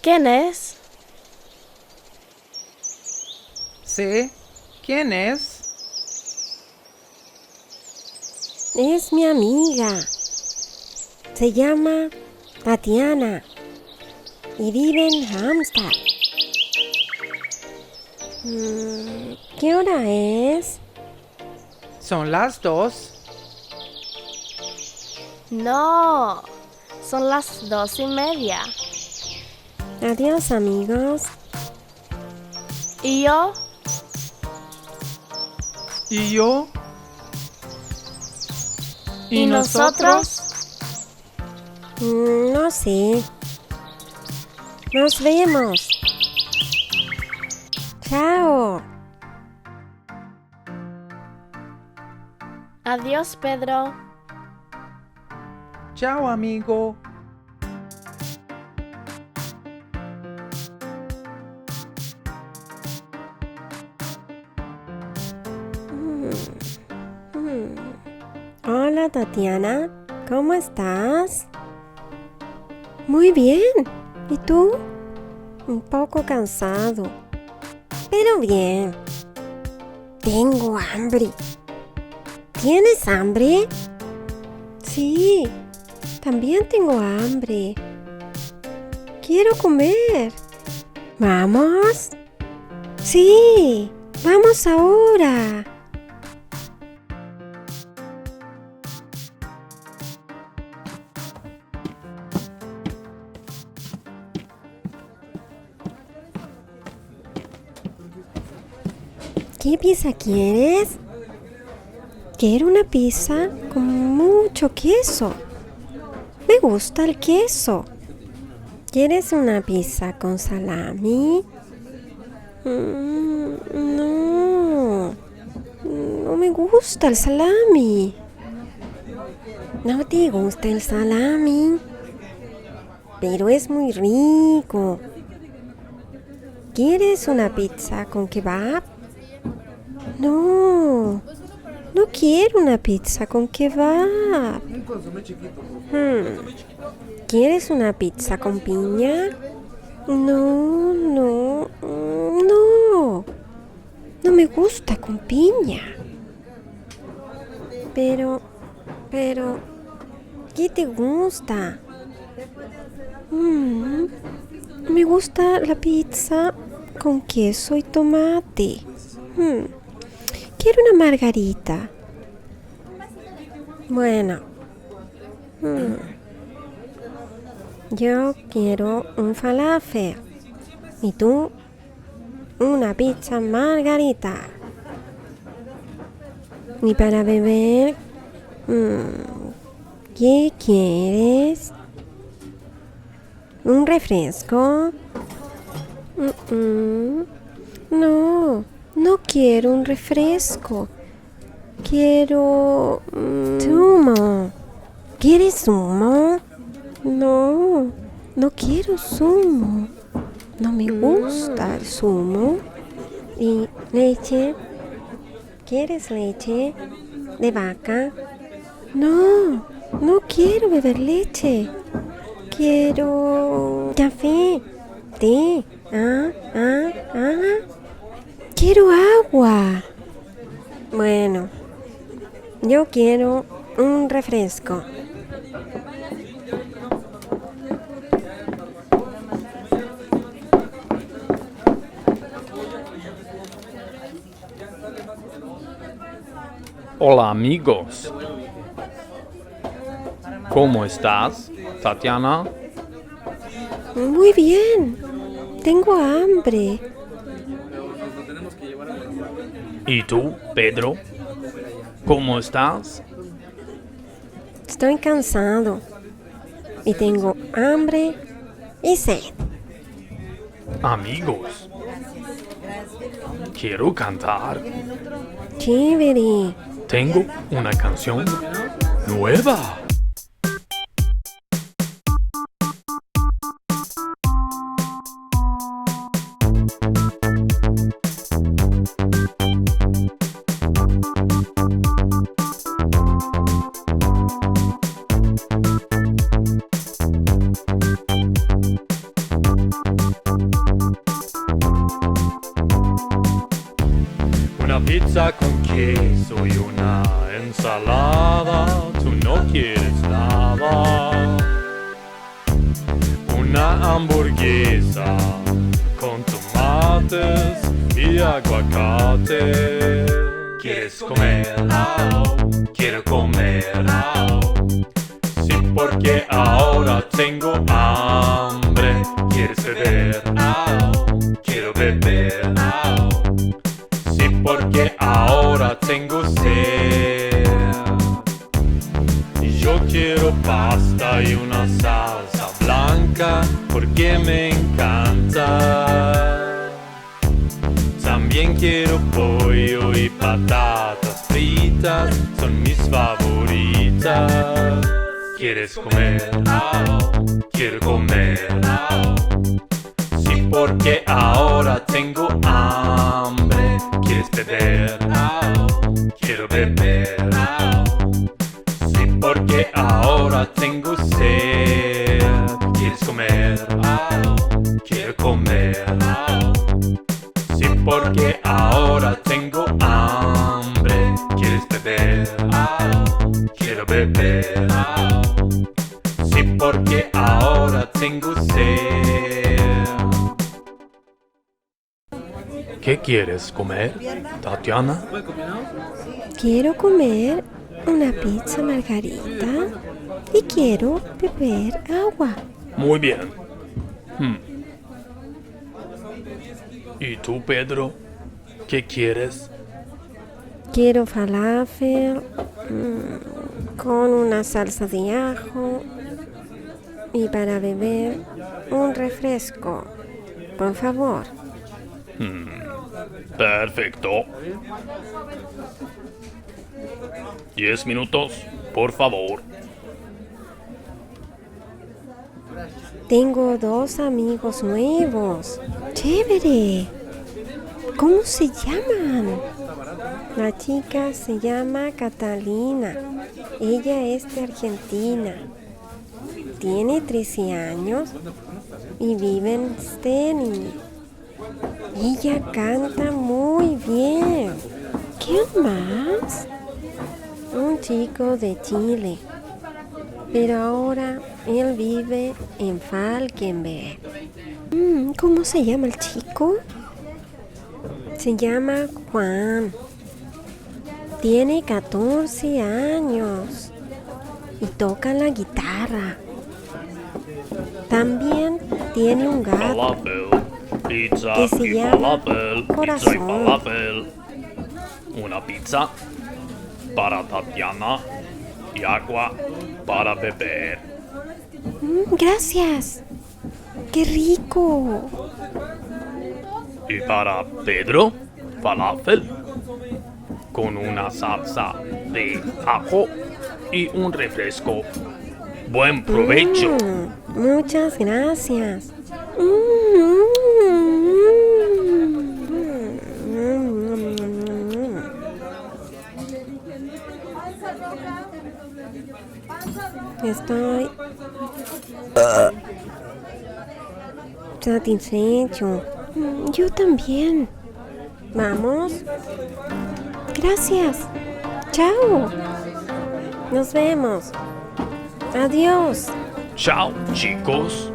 ¿Quién es? Sí, ¿quién es? Es mi amiga. Se llama Tatiana y vive en Hamstad. ¿Qué hora es? Son las 2. No, son las 2:30. Adiós, amigos. ¿Y yo? ¿Y yo? ¿Y nosotros? No sé. Nos vemos. Chao. Adiós, Pedro. Chao, amigo. Hola, Tatiana. ¿Cómo estás? Muy bien. ¿Y tú? Un poco cansado. Pero bien. Tengo hambre. ¿Tienes hambre? Sí, también tengo hambre. Quiero comer. ¿Vamos? Sí, vamos ahora. ¿Qué pizza quieres? Quiero una pizza con mucho queso. Me gusta el queso. ¿Quieres una pizza con salami? No, no me gusta el salami. ¿No te gusta el salami? Pero es muy rico. ¿Quieres una pizza con kebab? No, no quiero una pizza con kebab. ¿Quieres una pizza con piña? No, no, no. No me gusta con piña. Pero, ¿qué te gusta? Me gusta la pizza con queso y tomate. Quiero una margarita. Bueno. Yo quiero un falafel. ¿Y tú? Una pizza margarita. ¿Y para beber? ¿Qué quieres? ¿Un refresco? No, no quiero un refresco. Quiero zumo. ¿Quieres zumo? No, no quiero zumo. No me gusta el zumo. ¿Y leche? ¿Quieres leche de vaca? No, no quiero beber leche. Quiero café, té. Quiero agua. Bueno, yo quiero un refresco. Hola amigos. ¿Cómo estás, Tatiana? Muy bien. Tengo hambre. ¿Y tú, Pedro? ¿Cómo estás? Estoy cansado. Y tengo hambre y sed. Amigos. Quiero cantar. Chévere. Tengo una canción nueva. Una ensalada, tú no quieres nada. Una hamburguesa con tomates y aguacate. ¿Quieres comer? Quiero comer. Sí, porque ahora tengo hambre. ¿Quieres beber? Quiero beber. Sí, porque ahora tengo sed. Yo quiero pasta y una salsa blanca porque me encanta. También quiero pollo y patatas fritas, son mis favoritas. ¿Quieres comer? Quiero comer. Sí, porque ahora tengo hambre. ¿Quieres beber? Quiero beber. Sí, porque ahora tengo sed. ¿Quieres comer? Quiero comer. Sí, porque ahora tengo hambre. ¿Quieres beber? Quiero beber. Sí, porque ahora tengo sed. ¿Qué quieres comer, Tatiana? Quiero comer una pizza margarita y quiero beber agua. Muy bien. ¿Y tú, Pedro? ¿Qué quieres? Quiero falafel con una salsa de ajo y para beber un refresco, por favor. Perfecto. 10 minutos, por favor. Tengo 2 amigos nuevos. ¡Chévere! ¿Cómo se llaman? La chica se llama Catalina. Ella es de Argentina. Tiene 13 años y vive en Steni. Ella canta muy bien. ¿Quién más? Un chico de Chile. Pero ahora él vive en Falkenberg. ¿Cómo se llama el chico? Se llama Juan. Tiene 14 años y toca la guitarra. También tiene un gato Falafel, pizza que se y llama falafel, Corazón. pizza y falafel. Una pizza para Tatiana y agua para beber. Gracias. ¡Qué rico! Y para Pedro, falafel con una salsa de ajo y un refresco. Buen provecho. Muchas gracias. Estoy satisfecho. Yo también. Vamos. Gracias. Chao. Nos vemos. Adiós. Chao, chicos.